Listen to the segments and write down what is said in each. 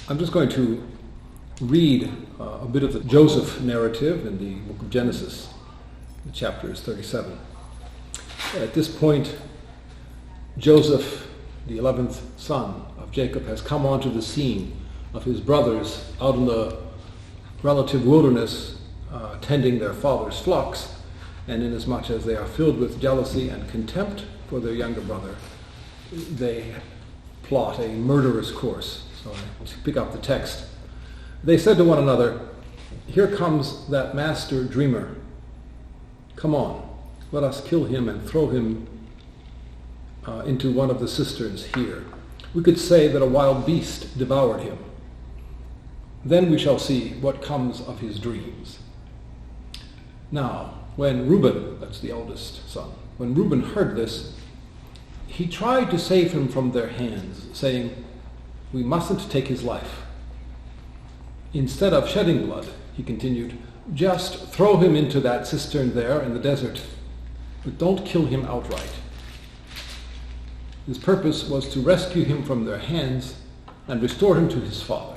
I'm just going to read a bit of the Joseph narrative in the book of Genesis, chapters 37. At this point, Joseph, the 11th son of Jacob, has come onto the scene of his brothers out in the relative wilderness tending their father's flocks, and inasmuch as they are filled with jealousy and contempt for their younger brother, they plot a murderous course. So let's pick up the text. They said to one another, "Here comes that master dreamer. Come on, let us kill him and throw him into one of the cisterns here. We could say that a wild beast devoured him. Then we shall see what comes of his dreams." Now, when Reuben, that's the eldest son, when Reuben heard this, he tried to save him from their hands, saying, "We mustn't take his life. Instead of shedding blood," he continued, "just throw him into that cistern there in the desert, but don't kill him outright." His purpose was to rescue him from their hands and restore him to his father.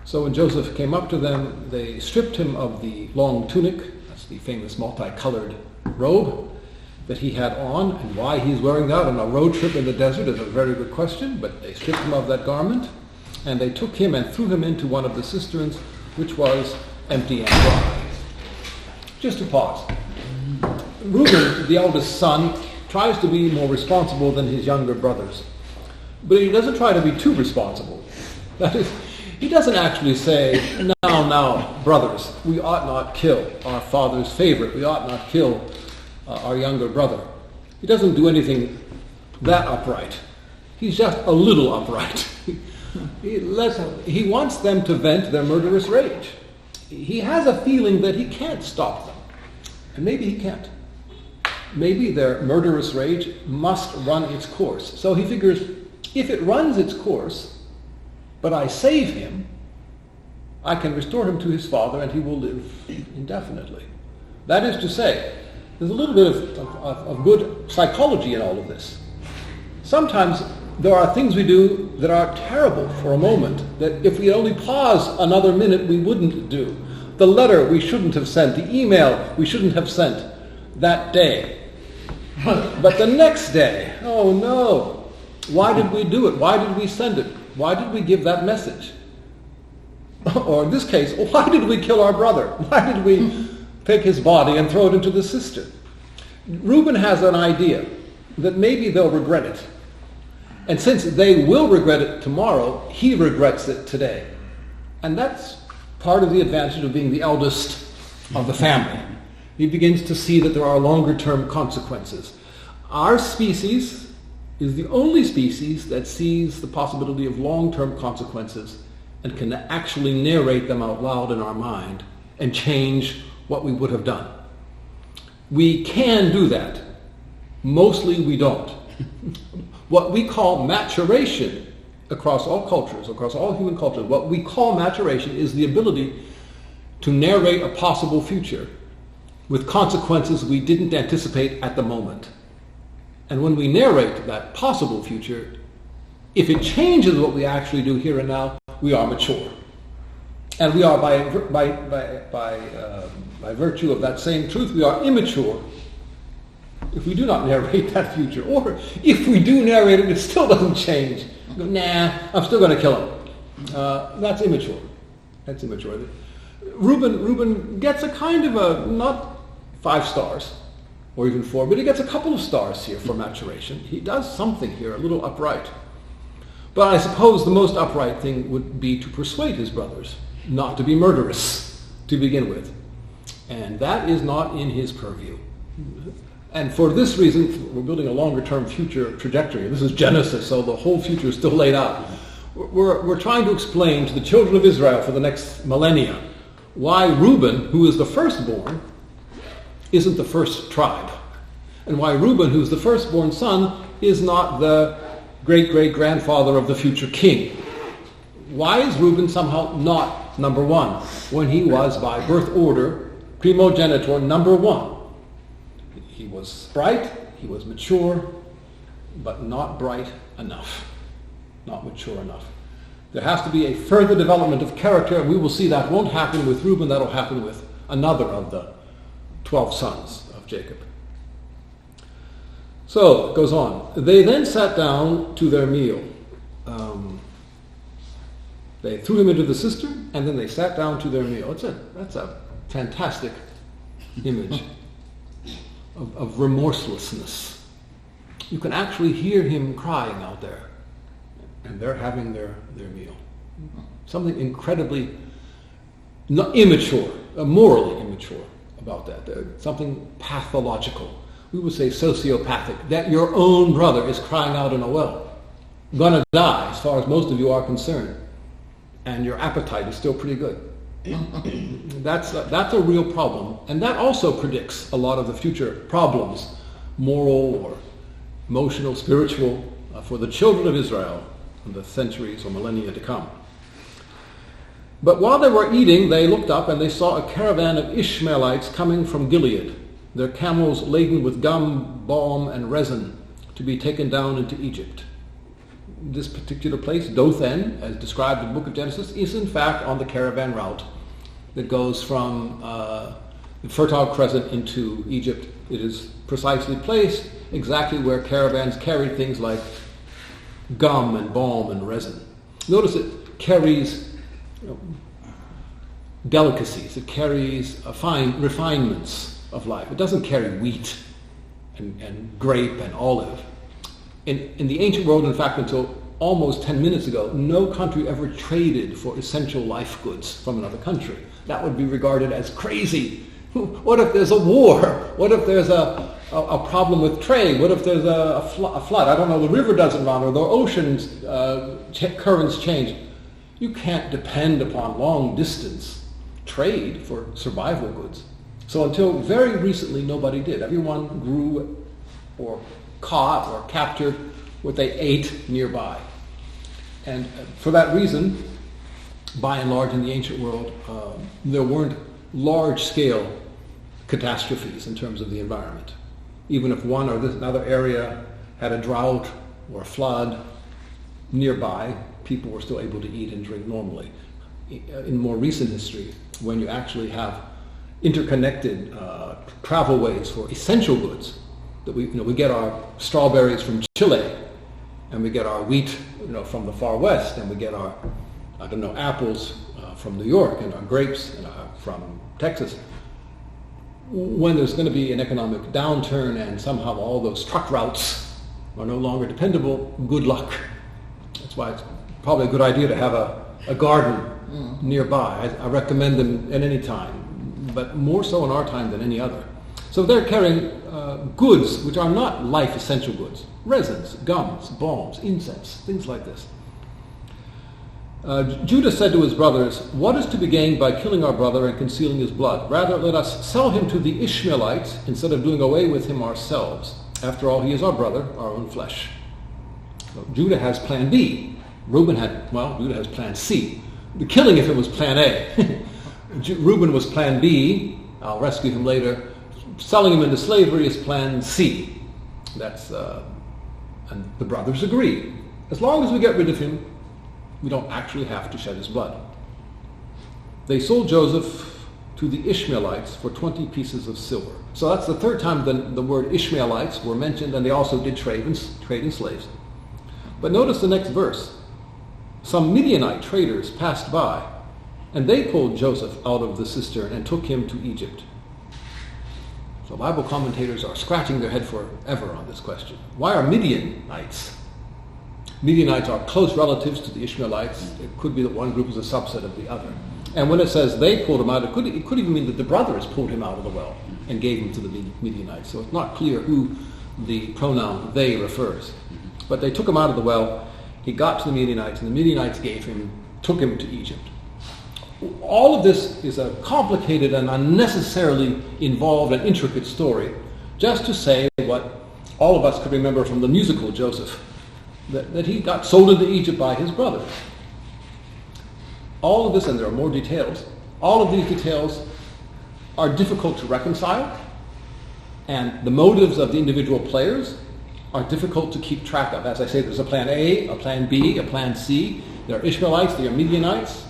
So when Joseph came up to them, they stripped him of the long tunic, that's the famous multicolored robe that he had on, and why he's wearing that on a road trip in the desert is a very good question, but they stripped him of that garment, and they took him and threw him into one of the cisterns, which was empty and dry. Just to pause. Reuben, the eldest son, tries to be more responsible than his younger brothers, but he doesn't try to be too responsible. That is, he doesn't actually say, now, brothers, we ought not kill our father's favorite. We ought not kill our younger brother. He doesn't do anything that upright. He's just a little upright. He wants them to vent their murderous rage. He has a feeling that he can't stop them. And maybe he can't. Maybe their murderous rage must run its course. So he figures, if it runs its course, but I save him, I can restore him to his father and he will live indefinitely. That is to say, there's a little bit of good psychology in all of this. Sometimes there are things we do that are terrible for a moment, that if we only pause another minute, we wouldn't do. The letter we shouldn't have sent, the email we shouldn't have sent that day. But the next day, oh no, why did we do it? Why did we send it? Why did we give that message? Or in this case, why did we kill our brother? Why did we take his body and throw it into the cistern? Reuben has an idea that maybe they'll regret it. And since they will regret it tomorrow, he regrets it today. And that's part of the advantage of being the eldest of the family. He begins to see that there are longer-term consequences. Our species is the only species that sees the possibility of long-term consequences and can actually narrate them out loud in our mind and change what we would have done. We can do that. Mostly we don't. What we call maturation across all cultures, across all human cultures, what we call maturation is the ability to narrate a possible future with consequences we didn't anticipate at the moment. And when we narrate that possible future, if it changes what we actually do here and now, we are mature. And we are, by virtue of that same truth, we are immature if we do not narrate that future. Or if we do narrate it, it still doesn't change. You go, nah, I'm still going to kill him. That's immature. That's immature. Reuben gets a kind of a, not 5 stars, or even 4, but he gets a couple of stars here for maturation. He does something here, a little upright. But I suppose the most upright thing would be to persuade his brothers not to be murderous to begin with. And that is not in his purview. And for this reason, we're building a longer-term future trajectory. This is Genesis, so the whole future is still laid out. We're trying to explain to the children of Israel for the next millennia why Reuben, who is the firstborn, isn't the first tribe. And why Reuben, who's the firstborn son, is not the great-great-grandfather of the future king. Why is Reuben somehow not number 1 when he was, by birth order, primogenitor number 1? He was bright, he was mature, but not bright enough, not mature enough. There has to be a further development of character, and we will see that won't happen with Reuben, that'll happen with another of the 12 sons of Jacob. So, it goes on. They then sat down to their meal. They threw him into the cistern, and then they sat down to their meal. That's a fantastic image of remorselessness. You can actually hear him crying out there, and they're having their meal. Something incredibly immature, morally immature about that. Something pathological. We would say sociopathic. That your own brother is crying out in a well. Gonna die, as far as most of you are concerned. And your appetite is still pretty good. That's a real problem. And that also predicts a lot of the future problems, moral or emotional, spiritual, for the children of Israel in the centuries or millennia to come. But while they were eating, they looked up and they saw a caravan of Ishmaelites coming from Gilead, their camels laden with gum, balm, and resin to be taken down into Egypt. This particular place, Dothan, as described in the book of Genesis, is in fact on the caravan route that goes from the Fertile Crescent into Egypt. It is precisely placed exactly where caravans carried things like gum and balm and resin. Notice it carries delicacies. It carries fine refinements of life. It doesn't carry wheat and grape and olive. In the ancient world, in fact, until almost 10 minutes ago, no country ever traded for essential life goods from another country. That would be regarded as crazy. What if there's a war? What if there's a problem with trade? What if there's a flood? I don't know, the river doesn't run or the ocean's currents change. You can't depend upon long-distance trade for survival goods. So until very recently, nobody did. Everyone grew or caught or captured what they ate nearby. And for that reason, by and large in the ancient world, there weren't large-scale catastrophes in terms of the environment. Even if one or another area had a drought or a flood nearby, people were still able to eat and drink normally. In more recent history, when you actually have interconnected travel ways for essential goods, that we get our strawberries from Chile, and we get our wheat from the far west, and we get our apples from New York, and our grapes from Texas. When there's going to be an economic downturn and somehow all those truck routes are no longer dependable, good luck. That's why it's probably a good idea to have a garden nearby. I recommend them at any time, but more so in our time than any other. So they're carrying goods which are not life-essential goods. Resins, gums, balms, incense, things like this. Judah said to his brothers, "What is to be gained by killing our brother and concealing his blood? Rather, let us sell him to the Ishmaelites instead of doing away with him ourselves. After all, he is our brother, our own flesh." So Judah has plan B. Judah has plan C. The killing of him was plan A. Reuben was plan B. I'll rescue him later. Selling him into slavery is plan C. And the brothers agree. As long as we get rid of him, we don't actually have to shed his blood. They sold Joseph to the Ishmaelites for 20 pieces of silver. So that's the third time the word Ishmaelites were mentioned, and they also did trade in slaves. But notice the next verse. Some Midianite traders passed by, and they pulled Joseph out of the cistern and took him to Egypt. So Bible commentators are scratching their head forever on this question. Why are Midianites? Midianites are close relatives to the Ishmaelites. It could be that one group is a subset of the other. And when it says they pulled him out, it could even mean that the brothers pulled him out of the well and gave him to the Midianites. So it's not clear who the pronoun they refers. But they took him out of the well. He got to the Midianites, and the Midianites took him to Egypt. All of this is a complicated and unnecessarily involved and intricate story, just to say what all of us could remember from the musical Joseph, that he got sold into Egypt by his brothers. All of this, and there are more details, all of these details are difficult to reconcile, and the motives of the individual players are difficult to keep track of. As I say, there's a plan A, a plan B, a plan C. There are Ishmaelites, there are Midianites,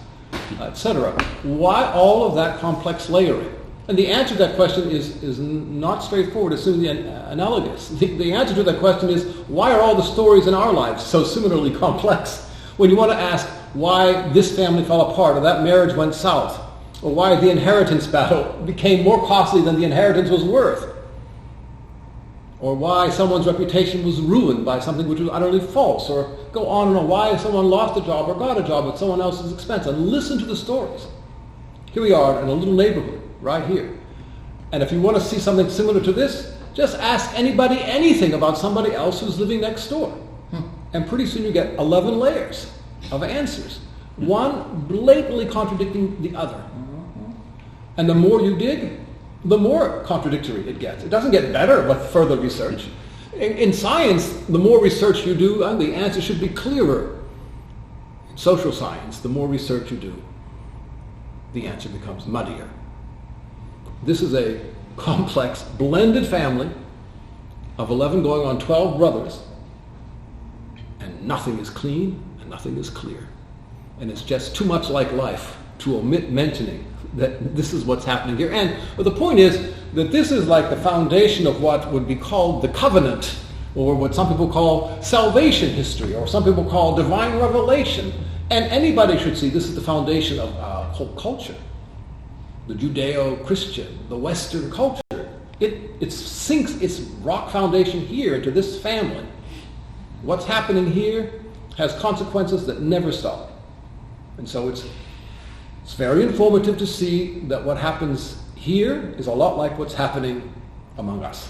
etc. Why all of that complex layering? And the answer to that question is not straightforward, it's simply analogous. The answer to that question is, why are all the stories in our lives so similarly complex? When you want to ask why this family fell apart, or that marriage went south, or why the inheritance battle became more costly than the inheritance was worth, or why someone's reputation was ruined by something which was utterly false, or go on and on, why someone lost a job or got a job at someone else's expense, and listen to the stories. Here we are in a little neighborhood, right here. And if you want to see something similar to this, just ask anybody anything about somebody else who's living next door. And pretty soon you get 11 layers of answers, one blatantly contradicting the other. And the more you dig, the more contradictory it gets. It doesn't get better with further research. In science, the more research you do, the answer should be clearer. In social science, the more research you do, the answer becomes muddier. This is a complex, blended family of 11 going on 12 brothers, and nothing is clean and nothing is clear. And it's just too much like life to omit mentioning that this is what's happening here. And the point is that this is like the foundation of what would be called the covenant, or what some people call salvation history, or some people call divine revelation. And anybody should see this is the foundation of whole culture. The Judeo-Christian, the Western culture. It sinks its rock foundation here into this family. What's happening here has consequences that never stop. And so it's very informative to see that what happens here is a lot like what's happening among us.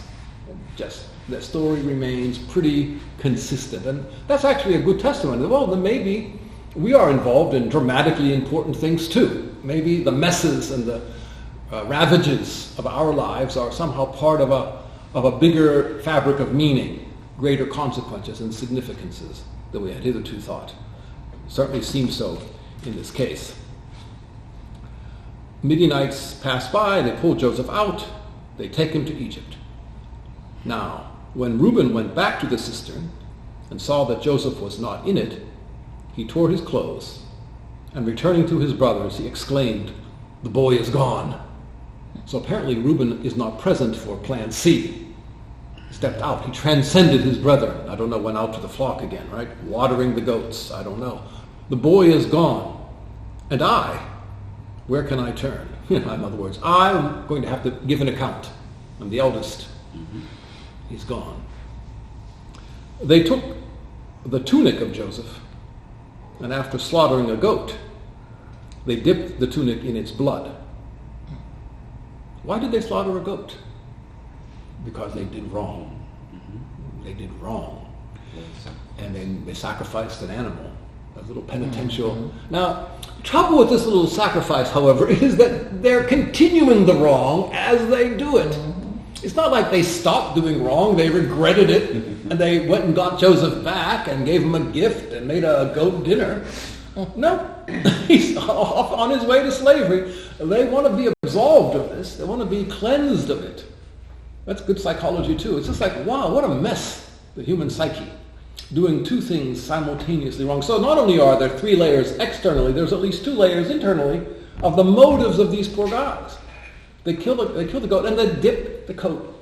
Just that story remains pretty consistent. And that's actually a good testimony. Well, then maybe we are involved in dramatically important things too. Maybe the messes and the ravages of our lives are somehow part of a bigger fabric of meaning, greater consequences and significances than we had hitherto thought. It certainly seems so in this case. Midianites pass by, they pull Joseph out, they take him to Egypt. Now, when Reuben went back to the cistern and saw that Joseph was not in it, he tore his clothes, and returning to his brothers, he exclaimed, "The boy is gone." So apparently Reuben is not present for plan C. He stepped out, he transcended his brethren. I don't know, went out to the flock again, right? Watering the goats, I don't know. The boy is gone. And I, where can I turn? In other words, I'm going to have to give an account. I'm the eldest. He's gone. They took the tunic of Joseph, and after slaughtering a goat, they dipped the tunic in its blood. Why did they slaughter a goat? Because they did wrong. They did wrong. And then they sacrificed an animal, a little penitential. Now, the trouble with this little sacrifice, however, is that they're continuing the wrong as they do it. It's not like they stopped doing wrong, they regretted it, and they went and got Joseph back and gave him a gift and made a goat dinner. No, he's off on his way to slavery. They want to be absolved of this. They want to be cleansed of it. That's good psychology too. It's just like, wow, what a mess, the human psyche, doing two things simultaneously wrong. So not only are there 3 layers externally, there's at least 2 layers internally of the motives of these poor guys. They kill the goat and they dip the coat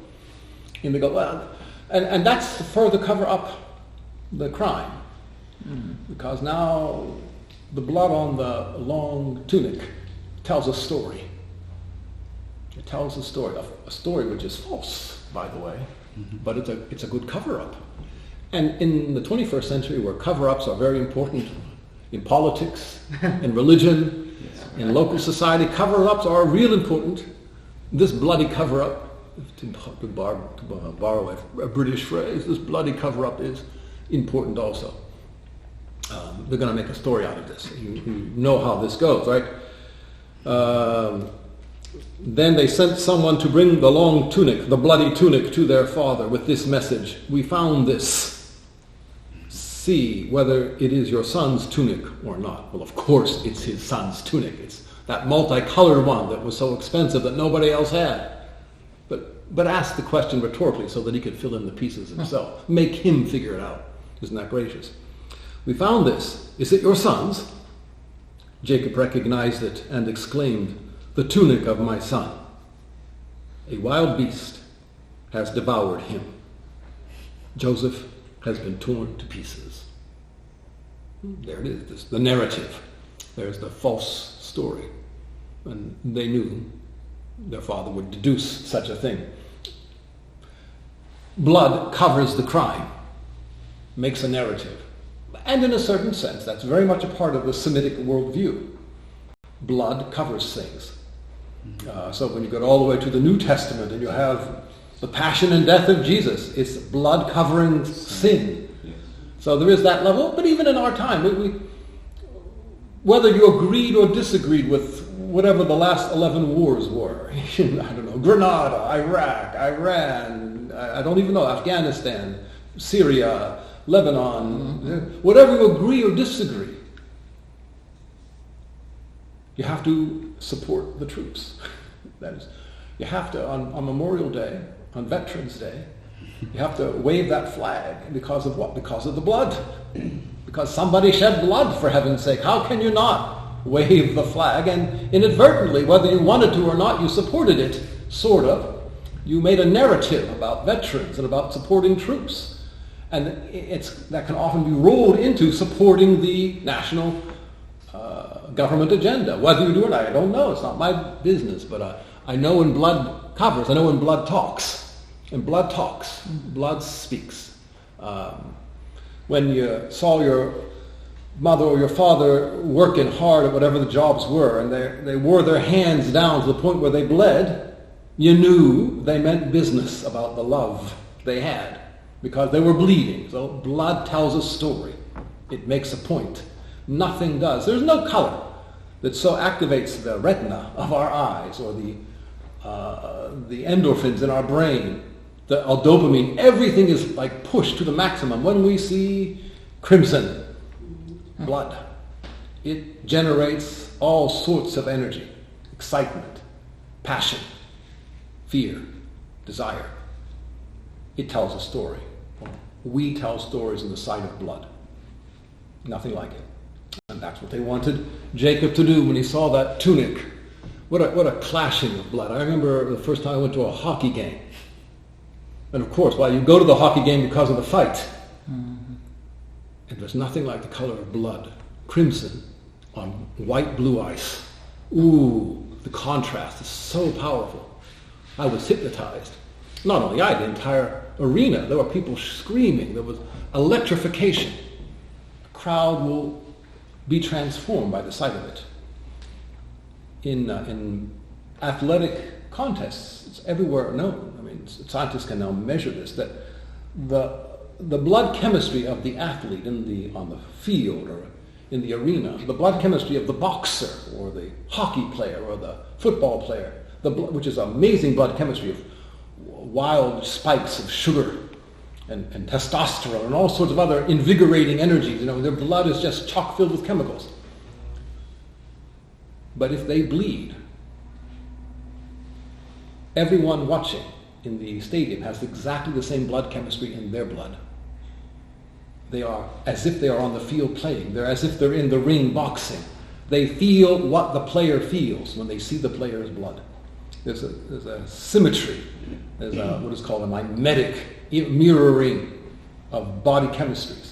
in the goat. Well, and that's to further cover up the crime. Because now the blood on the long tunic tells a story. It tells a story which is false, by the way, but it's a good cover-up. And in the 21st century, where cover-ups are very important in politics, in religion, in local society, cover-ups are real important. This bloody cover-up, to borrow a British phrase, this bloody cover-up is important also. They're going to make a story out of this. You know how this goes, right? Then they sent someone to bring the long tunic, the bloody tunic, to their father with this message: "We found this. See whether it is your son's tunic or not." Well, of course it's his son's tunic. It's that multicolored one that was so expensive that nobody else had. But ask the question rhetorically so that he could fill in the pieces himself. Make him figure it out. Isn't that gracious? "We found this. Is it your son's?" Jacob recognized it and exclaimed, "The tunic of my son. A wild beast has devoured him. Joseph has been torn to pieces." There it is, the narrative. There's the false story. And they knew their father would deduce such a thing. Blood covers the crime, makes a narrative. And in a certain sense, that's very much a part of the Semitic worldview. Blood covers things. So when you go all the way to the New Testament and you have the passion and death of Jesus, it's blood covering sin. So there is that level, but even in our time, whether you agreed or disagreed with whatever the last 11 wars were, I don't know, Grenada, Iraq, Iran, I don't even know, Afghanistan, Syria, Lebanon, whatever you agree or disagree, you have to support the troops. That is, you have to, on Memorial Day, on Veterans Day, you have to wave that flag. Because of what? Because of the blood. Because somebody shed blood, for heaven's sake. How can you not wave the flag? And inadvertently, whether you wanted to or not, you supported it, sort of. You made a narrative about veterans and about supporting troops. And that can often be rolled into supporting the national government agenda. Whether you do it or not, I don't know. It's not my business. But I know when blood covers. I know when blood talks. And blood talks. Blood speaks. When you saw your mother or your father working hard at whatever the jobs were, and they wore their hands down to the point where they bled, you knew they meant business about the love they had, because they were bleeding. So blood tells a story. It makes a point. Nothing does. There's no color that so activates the retina of our eyes or the endorphins in our brain, the dopamine. Everything is like pushed to the maximum when we see crimson blood. It generates all sorts of energy, excitement, passion, fear, desire. It tells a story. We tell stories in the sight of blood. Nothing like it. And that's what they wanted Jacob to do when he saw that tunic. What a clashing of blood. I remember the first time I went to a hockey game. And of course, you go to the hockey game because of the fight. Mm-hmm. And there's nothing like the color of blood. Crimson on white blue ice. Ooh, the contrast is so powerful. I was hypnotized. Not only I, the entire arena. There were people screaming. There was electrification. A crowd will be transformed by the sight of it. In athletic contests, it's everywhere known. I mean, scientists can now measure this, that the blood chemistry of the athlete on the field or in the arena, the blood chemistry of the boxer or the hockey player or the football player, which is amazing blood chemistry of wild spikes of sugar and testosterone and all sorts of other invigorating energies. Their blood is just chock filled with chemicals. But if they bleed, everyone watching in the stadium has exactly the same blood chemistry in their blood. They are as if they are on the field playing. They're as if they're in the ring boxing. They feel what the player feels when they see the player's blood. There's a symmetry. There's what is called a mimetic mirroring of body chemistries.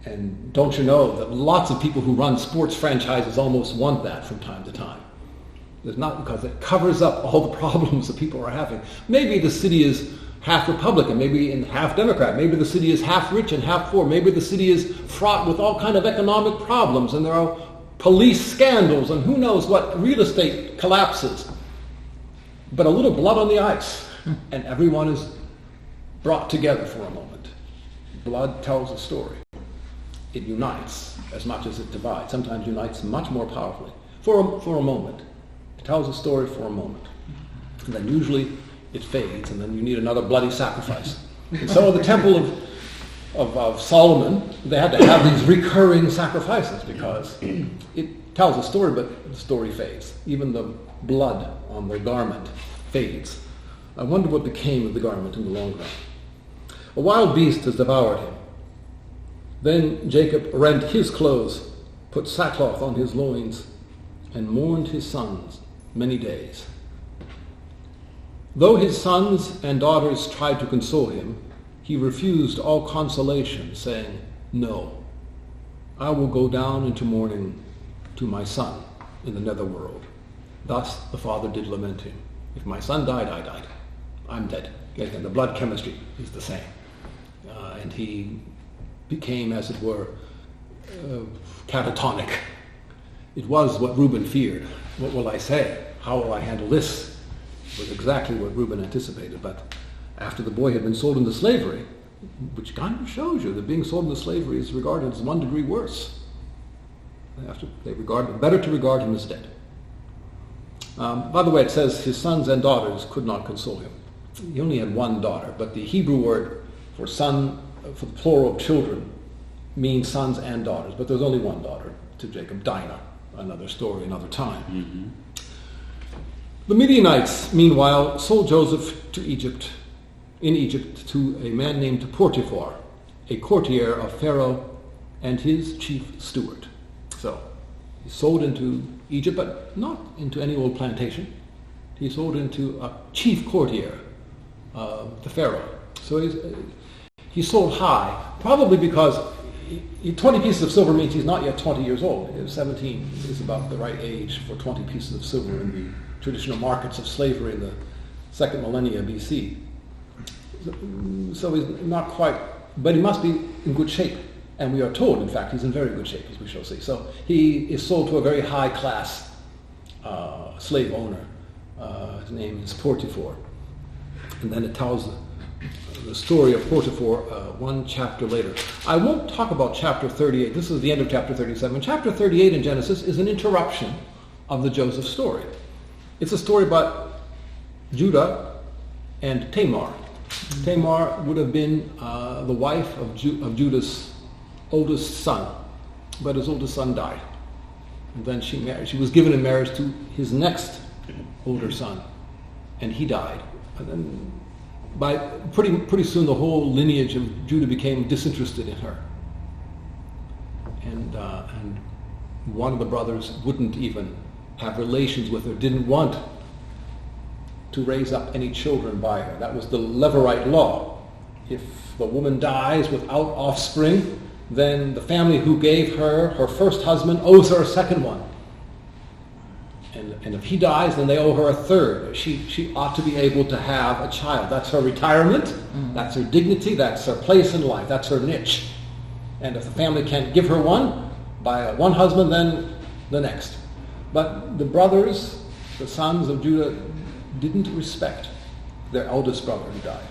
And don't you know that lots of people who run sports franchises almost want that from time to time. It's not because it covers up all the problems that people are having. Maybe the city is half Republican, maybe half Democrat, maybe the city is half rich and half poor, maybe the city is fraught with all kind of economic problems and there are police scandals and who knows what, real estate collapses. But a little blood on the ice and everyone is brought together for a moment. Blood tells a story. It unites as much as it divides. Sometimes unites much more powerfully for a moment. It tells a story for a moment. And then usually it fades and then you need another bloody sacrifice. And so the temple of Solomon, they had to have these recurring sacrifices because it tells a story, but the story fades. Even the blood on their garment fades. I wonder what became of the garment in the long run. A wild beast has devoured him. Then Jacob rent his clothes, put sackcloth on his loins, and mourned his sons many days. Though his sons and daughters tried to console him, he refused all consolation, saying, "No, I will go down into mourning to my son in the netherworld." Thus the father did lament him. If my son died, I died. I'm dead. And the blood chemistry is the same. And he became, as it were, catatonic. It was what Reuben feared. What will I say? How will I handle this? It was exactly what Reuben anticipated. But after the boy had been sold into slavery, which kind of shows you that being sold into slavery is regarded as 1 degree worse. Better to regard him as dead. By the way, it says his sons and daughters could not console him. He only had one daughter, but the Hebrew word for son, for the plural of children, means sons and daughters. But there's only one daughter to Jacob, Dinah. Another story, another time. Mm-hmm. The Midianites, meanwhile, sold Joseph in Egypt to a man named Potiphar, a courtier of Pharaoh and his chief steward. So, he sold into Egypt, but not into any old plantation. He sold into a chief courtier of the Pharaoh. So he sold high, probably because 20 pieces of silver means he's not yet 20 years old. 17 is about the right age for 20 pieces of silver in the traditional markets of slavery in the second millennia BC. So he's not quite, but he must be in good shape. And we are told, in fact, he's in very good shape, as we shall see. So he is sold to a very high-class slave owner. His name is Potiphar. And then it tells the story of Potiphar one chapter later. I won't talk about chapter 38. This is the end of chapter 37. Chapter 38 in Genesis is an interruption of the Joseph story. It's a story about Judah and Tamar. Tamar would have been the wife of Judah's oldest son, but his oldest son died. And then she was given in marriage to his next older son, and he died. And then by pretty soon the whole lineage of Judah became disinterested in her. And one of the brothers wouldn't even have relations with her, didn't want to raise up any children by her. That was the Levirate law. If the woman dies without offspring, then the family who gave her her first husband owes her a second one. And if he dies, then they owe her a third. She ought to be able to have a child. That's her retirement. Mm-hmm. That's her dignity. That's her place in life. That's her niche. And if the family can't give her one, by one husband, then the next. But the brothers, the sons of Judah, didn't respect their eldest brother who died.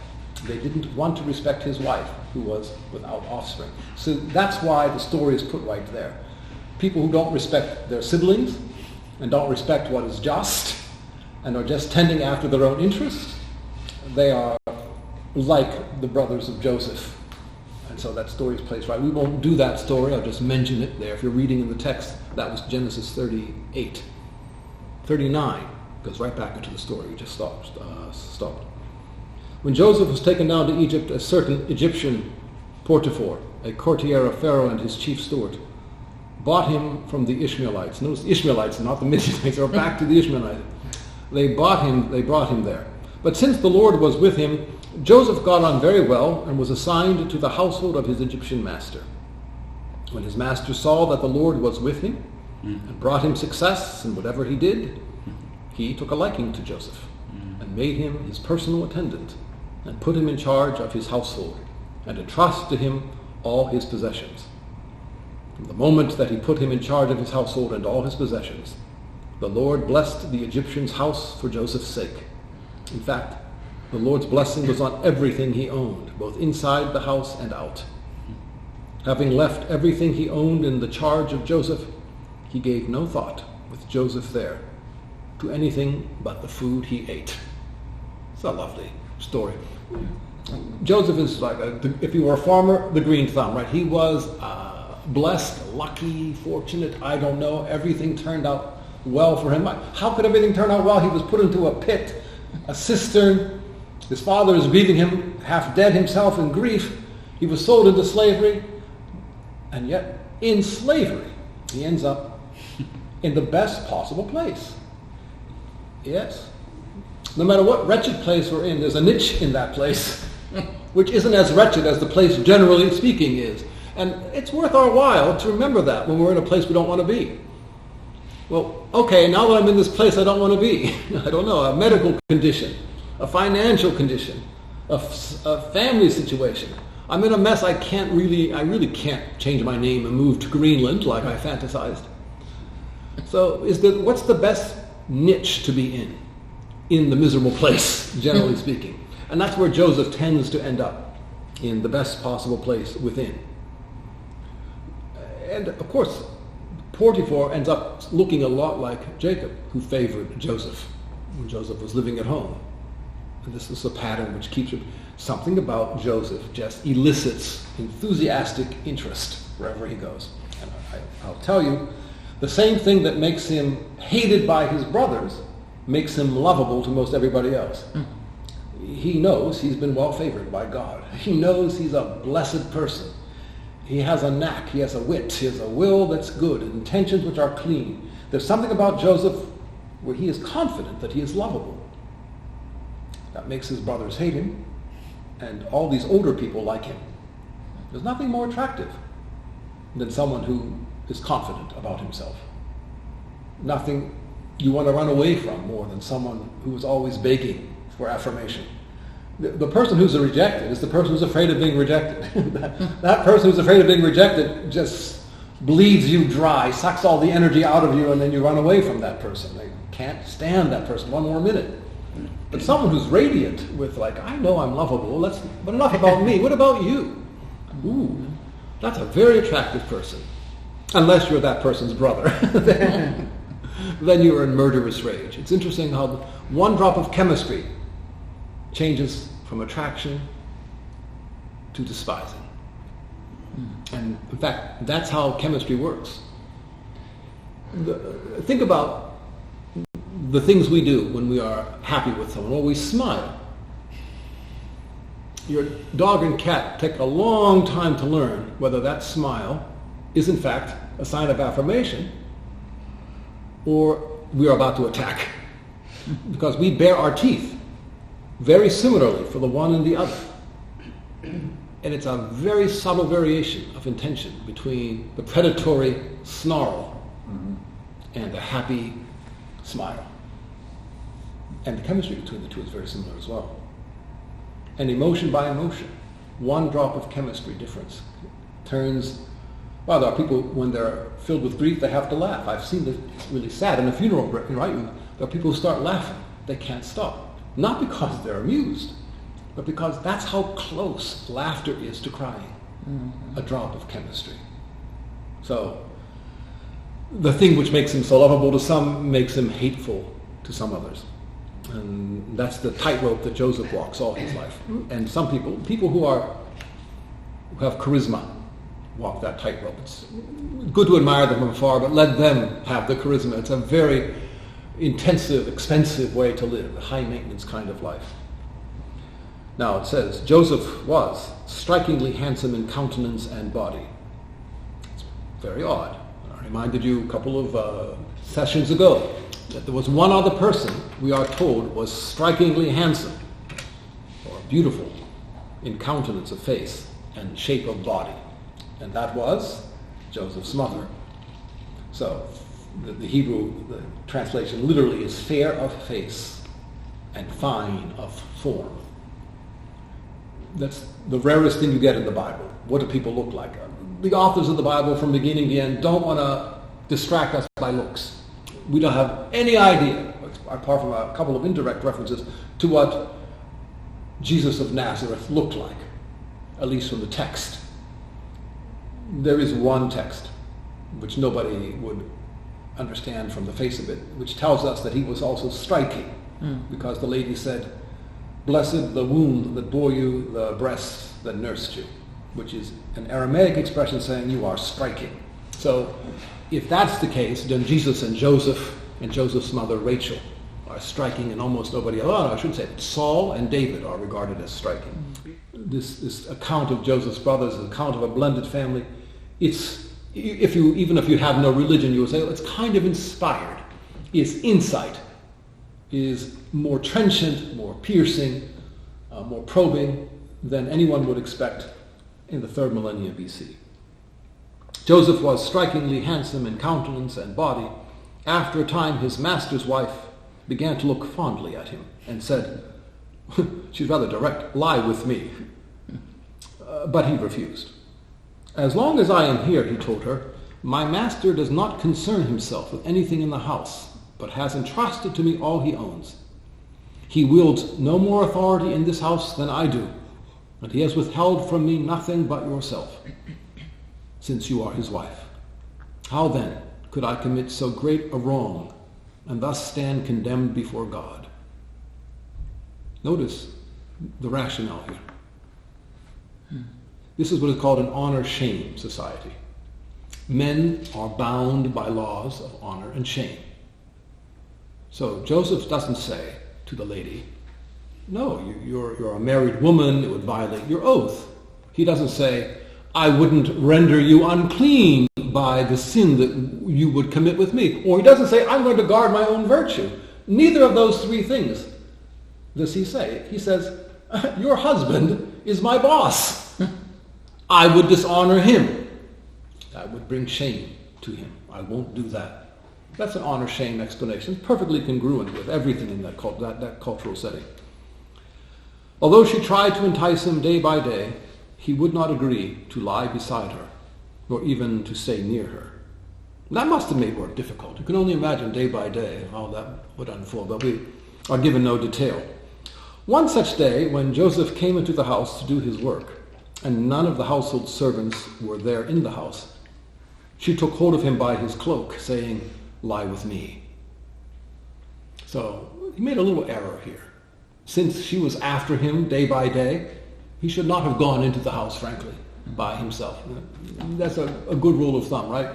They didn't want to respect his wife, who was without offspring. So that's why the story is put right there. People who don't respect their siblings and don't respect what is just and are just tending after their own interests, they are like the brothers of Joseph. And so that story is placed right. We won't do that story. I'll just mention it there. If you're reading in the text, that was Genesis 38. 39 goes right back into the story. We just stopped. When Joseph was taken down to Egypt, a certain Egyptian, Potiphar, a courtier of Pharaoh and his chief steward, bought him from the Ishmaelites. Notice the Ishmaelites, not the Midianites. They're back to the Ishmaelites. They brought him there. But since the Lord was with him, Joseph got on very well and was assigned to the household of his Egyptian master. When his master saw that the Lord was with him and brought him success in whatever he did, he took a liking to Joseph and made him his personal attendant and put him in charge of his household and entrusted to him all his possessions. From the moment that he put him in charge of his household and all his possessions, the Lord blessed the Egyptian's house for Joseph's sake. In fact, the Lord's blessing was on everything he owned, both inside the house and out. Having left everything he owned in the charge of Joseph, he gave no thought, with Joseph there, to anything but the food he ate. It's a lovely story. Joseph is like, if he were a farmer, the green thumb, right? He was blessed, lucky, fortunate, I don't know. Everything turned out well for him. How could everything turn out well? He was put into a pit, a cistern. His father is grieving him, half dead himself in grief. He was sold into slavery. And yet, in slavery, he ends up in the best possible place. Yes. No matter what wretched place we're in, there's a niche in that place, which isn't as wretched as the place generally speaking is. And it's worth our while to remember that when we're in a place we don't want to be. Well, okay, now that I'm in this place I don't want to be, I don't know, a medical condition, a financial condition, a family situation. I'm in a mess. I really can't change my name and move to Greenland like I fantasized. So what's the best niche to be in the miserable place, generally speaking? And that's where Joseph tends to end up, in the best possible place within. And of course, Potiphar ends up looking a lot like Jacob, who favored Joseph when Joseph was living at home. And this is a pattern which keeps something about Joseph just elicits enthusiastic interest wherever he goes. And I'll tell you, the same thing that makes him hated by his brothers makes him lovable to most everybody else. He knows he's been well favored by God. He knows he's a blessed person. He has a knack, he has a wit, he has a will that's good, intentions which are clean. There's something about Joseph where he is confident that he is lovable. That makes his brothers hate him, and all these older people like him. There's nothing more attractive than someone who is confident about himself. Nothing you want to run away from more than someone who is always begging for affirmation. The person who's rejected is the person who's afraid of being rejected. that person who's afraid of being rejected just bleeds you dry, sucks all the energy out of you, and then you run away from that person. They can't stand that person one more minute. But someone who's radiant with I know I'm lovable, but enough about me, what about you? Ooh, that's a very attractive person. Unless you're that person's brother. Then you're in murderous rage. It's interesting how one drop of chemistry changes from attraction to despising. And in fact, that's how chemistry works. Think about the things we do when we are happy with someone. Well, we smile. Your dog and cat take a long time to learn whether that smile is in fact a sign of affirmation or we are about to attack. Because we bare our teeth very similarly for the one and the other. And it's a very subtle variation of intention between the predatory snarl and the happy smile. And the chemistry between the two is very similar as well. And emotion by emotion, one drop of chemistry difference turns... Well, there are people, when they're filled with grief, they have to laugh. I've seen this, it's really sad. In a funeral, right? There are people who start laughing. They can't stop. Not because they're amused, but because that's how close laughter is to crying. A drop of chemistry. So, the thing which makes him so lovable to some makes him hateful to some others. And that's the tightrope that Joseph walks all his life. And some people who have charisma, walk that tightrope. It's good to admire them from afar, but let them have the charisma. It's a very intensive, expensive way to live, a high-maintenance kind of life. Now it says, Joseph was strikingly handsome in countenance and body. It's very odd. I reminded you a couple of sessions ago that there was one other person we are told was strikingly handsome, or beautiful in countenance of face and shape of body. And that was Joseph's mother. So the Hebrew the translation literally is fair of face and fine of form. That's the rarest thing you get in the Bible. What do people look like? The authors of the Bible from beginning to end don't want to distract us by looks. We don't have any idea, apart from a couple of indirect references, to what Jesus of Nazareth looked like, at least from the text. There is one text which nobody would understand from the face of it, which tells us that he was also striking, because the lady said, "Blessed the womb that bore you, the breasts that nursed you," which is an Aramaic expression saying you are striking. So if that's the case, then Jesus and Joseph and Joseph's mother Rachel are striking, and almost nobody else. Oh, no, I shouldn't say that. Saul and David are regarded as striking. This account of Joseph's brothers, this account of a blended family, even if you have no religion, you will say, it's kind of inspired. Its insight is more trenchant, more piercing, more probing than anyone would expect in the 3rd millennium BC. Joseph was strikingly handsome in countenance and body. After a time, his master's wife began to look fondly at him and said, she's rather direct, lie with me. But he refused. As long as I am here, he told her, my master does not concern himself with anything in the house, but has entrusted to me all he owns. He wields no more authority in this house than I do, and he has withheld from me nothing but yourself, since you are his wife. How then could I commit so great a wrong and thus stand condemned before God? Notice the rationale here. This is what is called an honor-shame society. Men are bound by laws of honor and shame. So Joseph doesn't say to the lady, no, you're a married woman, it would violate your oath. He doesn't say, I wouldn't render you unclean by the sin that you would commit with me. Or he doesn't say, I'm going to guard my own virtue. Neither of those three things does he say. He says, your husband is my boss. I would dishonor him. I would bring shame to him. I won't do that. That's an honor-shame explanation. It's perfectly congruent with everything in that cultural setting. Although she tried to entice him day by day, he would not agree to lie beside her, nor even to stay near her. And that must have made work difficult. You can only imagine day by day how that would unfold, but we are given no detail. One such day, when Joseph came into the house to do his work, and none of the household servants were there in the house, she took hold of him by his cloak, saying, lie with me. So he made a little error here. Since she was after him day by day, he should not have gone into the house, frankly, by himself. That's a good rule of thumb, right?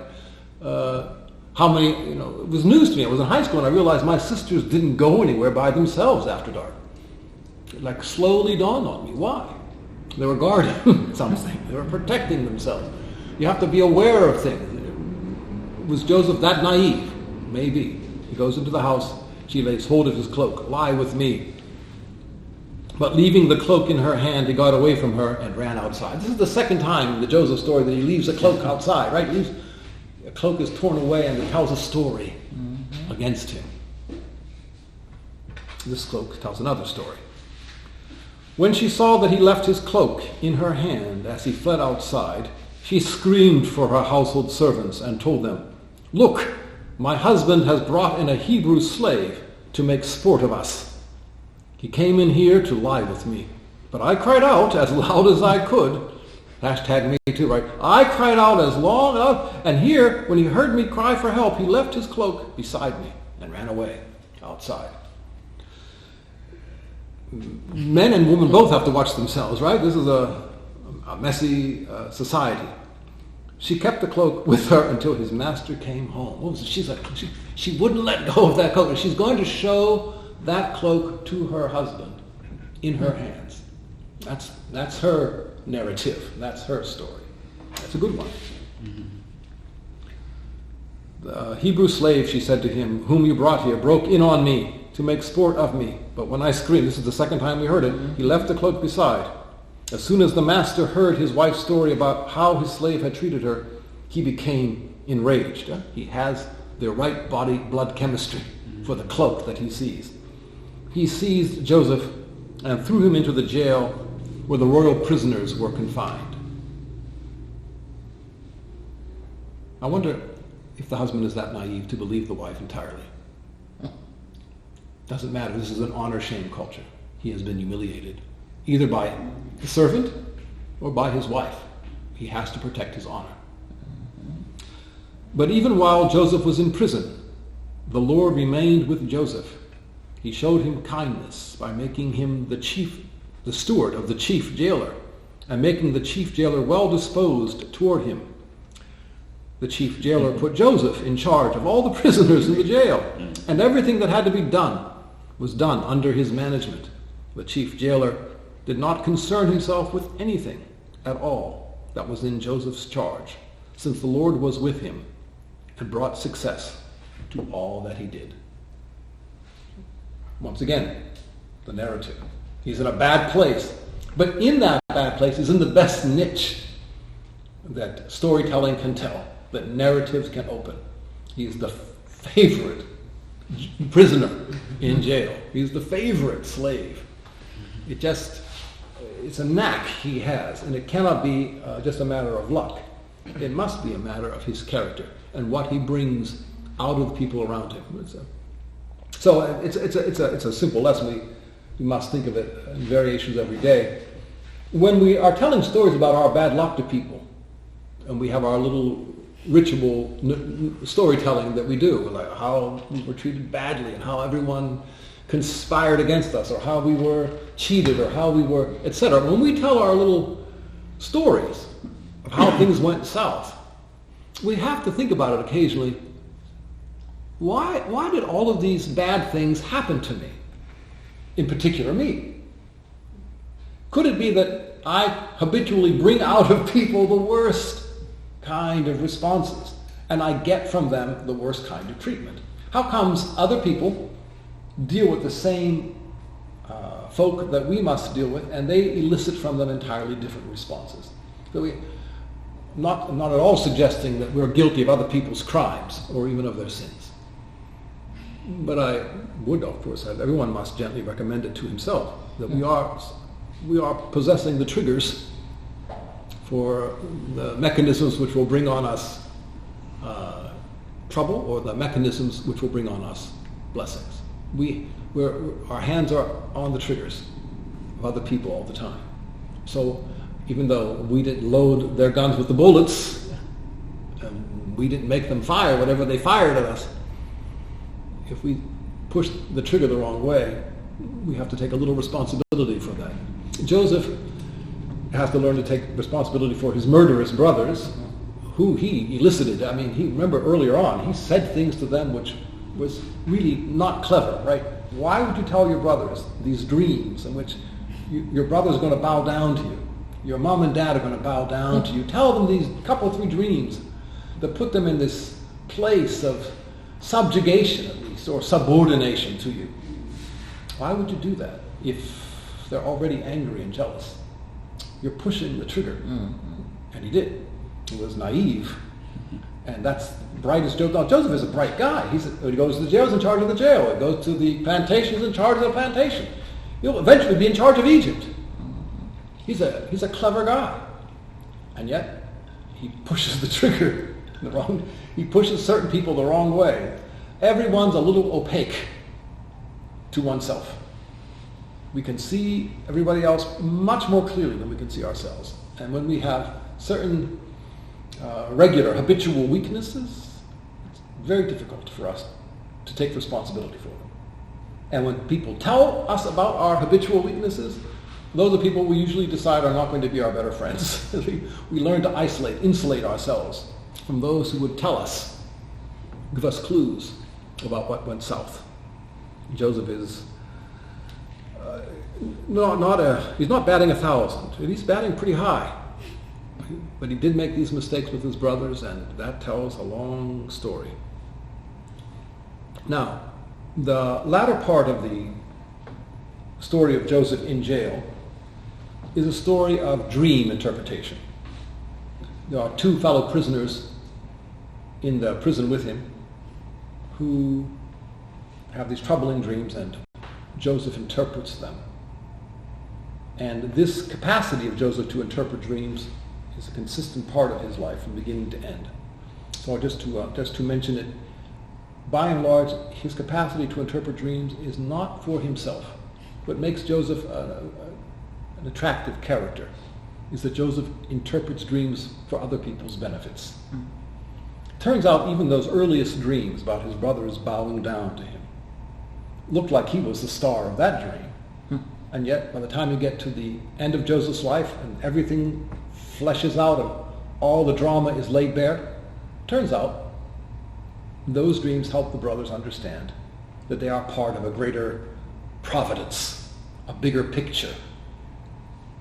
It was news to me. I was in high school and I realized my sisters didn't go anywhere by themselves after dark. It like slowly dawned on me. Why? They were guarding something. They were protecting themselves. You have to be aware of things. Was Joseph that naive? Maybe. He goes into the house. She lays hold of his cloak. Lie with me. But leaving the cloak in her hand, he got away from her and ran outside. This is the second time in the Joseph story that he leaves a cloak outside, right? A cloak is torn away and it tells a story against him. This cloak tells another story. When she saw that he left his cloak in her hand as he fled outside, she screamed for her household servants and told them, look, my husband has brought in a Hebrew slave to make sport of us. He came in here to lie with me. But I cried out as loud as I could. Hashtag me too, right? I cried out as long, and here, when he heard me cry for help, he left his cloak beside me and ran away outside. Men and women both have to watch themselves, right? This is a messy society. She kept the cloak with her until his master came home. What was it? She's like, she wouldn't let go of that cloak. She's going to show that cloak to her husband in her hands. That's her narrative. That's her story. That's a good one. The Hebrew slave, she said to him, whom you brought here, broke in on me to make sport of me. But when I screamed, this is the second time we heard it, he left the cloak beside. As soon as the master heard his wife's story about how his slave had treated her, he became enraged. He has the right body blood chemistry for the cloak that he sees. He seized Joseph and threw him into the jail where the royal prisoners were confined. I wonder if the husband is that naive to believe the wife entirely. Doesn't matter. This is an honor-shame culture. He has been humiliated, either by the servant or by his wife. He has to protect his honor. But even while Joseph was in prison, the Lord remained with Joseph. He showed him kindness by making him the steward of the chief jailer, and making the chief jailer well disposed toward him. The chief jailer put Joseph in charge of all the prisoners in the jail, and everything that had to be done was done under his management. The chief jailer did not concern himself with anything at all that was in Joseph's charge. since the Lord was with him and brought success to all that he did. Once again, the narrative. He's in a bad place, but in that bad place is in the best niche that storytelling can tell, that narratives can open. He's the favorite prisoner in jail. He's the favorite slave. It's a knack he has, and it cannot be just a matter of luck. It must be a matter of his character and what he brings out of the people around him. It's a simple lesson. We must think of it in variations every day. When we are telling stories about our bad luck to people, and we have our little ritual storytelling that we do, like how we were treated badly and how everyone conspired against us, or how we were cheated, or how we were, etc. When we tell our little stories of how things went south, we have to think about it occasionally. Why did all of these bad things happen to me? In particular, me. Could it be that I habitually bring out of people the worst kind of responses, and I get from them the worst kind of treatment? How comes other people deal with the same folk that we must deal with, and they elicit from them entirely different responses? So not at all suggesting that we're guilty of other people's crimes or even of their sins. But I would, of course, everyone must gently recommend it to himself that we are possessing the triggers for the mechanisms which will bring on us trouble, or the mechanisms which will bring on us blessings. Our hands are on the triggers of other people all the time. So even though we didn't load their guns with the bullets, and we didn't make them fire whatever they fired at us, if we push the trigger the wrong way, we have to take a little responsibility for that. Joseph has to learn to take responsibility for his murderous brothers, who he elicited. I mean, remember earlier on, he said things to them which was really not clever, right? Why would you tell your brothers these dreams in which your brother's going to bow down to you? Your mom and dad are going to bow down to you. Tell them these couple, 3 dreams that put them in this place of subjugation, at least, or subordination to you. Why would you do that if they're already angry and jealous? You're pushing the trigger. Mm-hmm. And he did. He was naive. And that's bright as Joseph. Now, Joseph is a bright guy. When he goes to the jail, he's in charge of the jail. He goes to the plantation, he's in charge of the plantation. He'll eventually be in charge of Egypt. He's a clever guy. And yet, he pushes the trigger he pushes certain people the wrong way. Everyone's a little opaque to oneself. We can see everybody else much more clearly than we can see ourselves. And when we have certain regular, habitual weaknesses, it's very difficult for us to take responsibility for them. And when people tell us about our habitual weaknesses, those are people we usually decide are not going to be our better friends. We learn to insulate ourselves from those who would tell us, give us clues about what went south. Joseph is he's not batting 1,000. He's batting pretty high. But he did make these mistakes with his brothers, and that tells a long story. Now, the latter part of the story of Joseph in jail is a story of dream interpretation. There are 2 fellow prisoners in the prison with him who have these troubling dreams, and Joseph interprets them. And this capacity of Joseph to interpret dreams is a consistent part of his life from beginning to end. So just to mention it, by and large, his capacity to interpret dreams is not for himself. What makes Joseph an attractive character is that Joseph interprets dreams for other people's benefits. Turns out even those earliest dreams about his brothers bowing down to him looked like he was the star of that dream. And yet, by the time you get to the end of Joseph's life and everything fleshes out and all the drama is laid bare, turns out those dreams help the brothers understand that they are part of a greater providence, a bigger picture.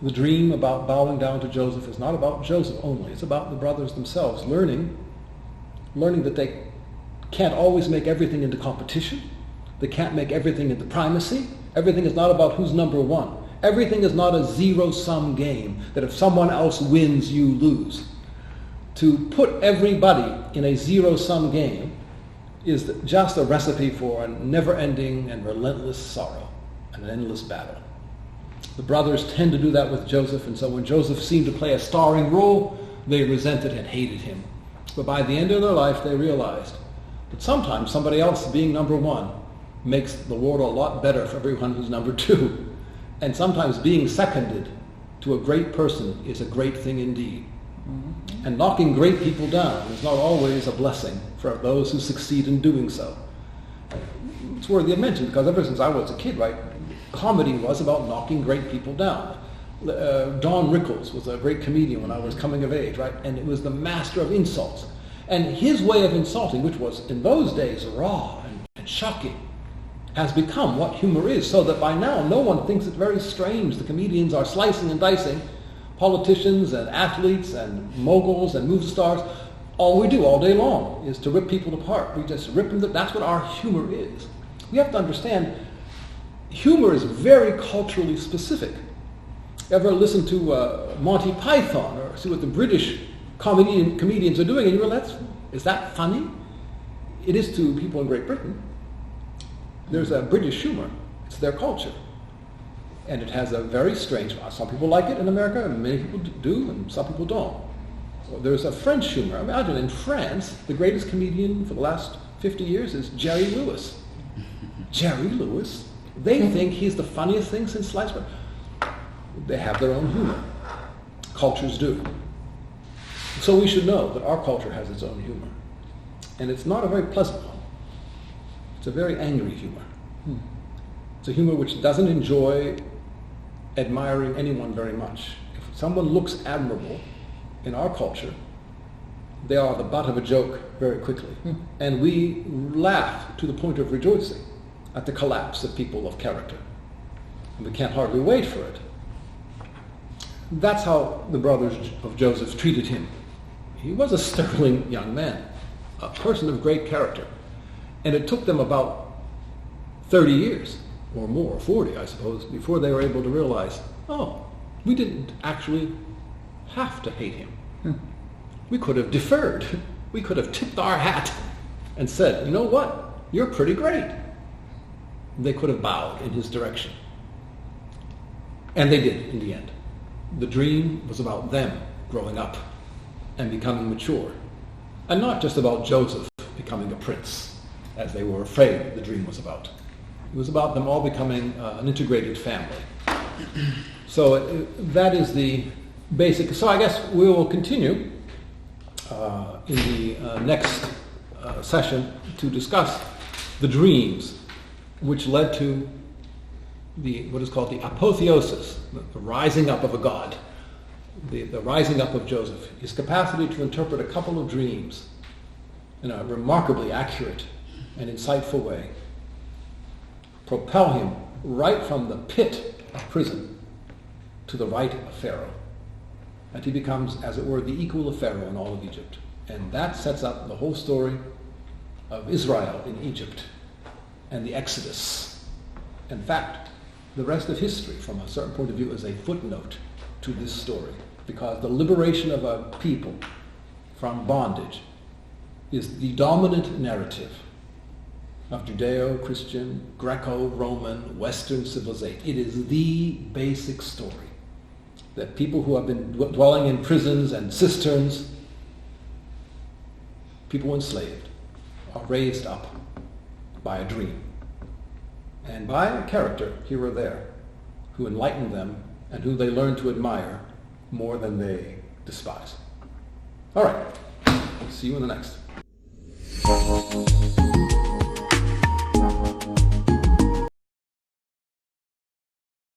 The dream about bowing down to Joseph is not about Joseph only. It's about the brothers themselves learning that they can't always make everything into competition. They can't make everything into primacy. Everything is not about who's number one. Everything is not a zero-sum game that if someone else wins, you lose. To put everybody in a zero-sum game is just a recipe for a never-ending and relentless sorrow and an endless battle. The brothers tend to do that with Joseph, and so when Joseph seemed to play a starring role, they resented and hated him. But by the end of their life, they realized that sometimes somebody else being number one makes the world a lot better for everyone who's number two. And sometimes being seconded to a great person is a great thing indeed. Mm-hmm. And knocking great people down is not always a blessing for those who succeed in doing so. It's worthy of mention because ever since I was a kid, right, comedy was about knocking great people down. Don Rickles was a great comedian when I was coming of age, right? And it was the master of insults. And his way of insulting, which was in those days raw and shocking, has become what humor is, so that by now no one thinks it very strange the comedians are slicing and dicing politicians and athletes and moguls and movie stars. All we do all day long is to rip people apart. We just rip them. That's what our humor is. We have to understand humor is very culturally specific. Ever listen to Monty Python or see what the British comedians are doing and you realize, is that funny? It is to people in Great Britain. There's a British humor. It's their culture. And it has a very strange, some people like it in America, and many people do, and some people don't. So there's a French humor. Imagine in France, the greatest comedian for the last 50 years is Jerry Lewis. Jerry Lewis. They think he's the funniest thing since sliced bread. They have their own humor. Cultures do. So we should know that our culture has its own humor. And it's not a very pleasant one. It's a very angry humor. It's a humor which doesn't enjoy admiring anyone very much. If someone looks admirable in our culture, they are the butt of a joke very quickly. And we laugh to the point of rejoicing at the collapse of people of character. And we can't hardly wait for it. That's how the brothers of Joseph treated him. He was a sterling young man, a person of great character. And it took them about 30 years or more, 40 I suppose, before they were able to realize, oh, we didn't actually have to hate him. We could have deferred. We could have tipped our hat and said, you know what, you're pretty great. They could have bowed in his direction. And they did in the end. The dream was about them growing up and becoming mature, and not just about Joseph becoming a prince, as they were afraid the dream was about. It was about them all becoming an integrated family. So that is the basic. So I guess we will continue in the next session to discuss the dreams which led to what is called the apotheosis, the rising up of a god, the rising up of Joseph, his capacity to interpret a couple of dreams in a remarkably accurate and insightful way, propel him right from the pit of prison to the right of Pharaoh. And he becomes, as it were, the equal of Pharaoh in all of Egypt. And that sets up the whole story of Israel in Egypt and the Exodus. In fact, the rest of history, from a certain point of view, is a footnote to this story, because the liberation of a people from bondage is the dominant narrative of Judeo-Christian, Greco-Roman, Western civilization. It is the basic story, that people who have been dwelling in prisons and cisterns, people enslaved, are raised up by a dream and by a character here or there who enlightened them and who they learn to admire more than they despise. All right. See you in the next.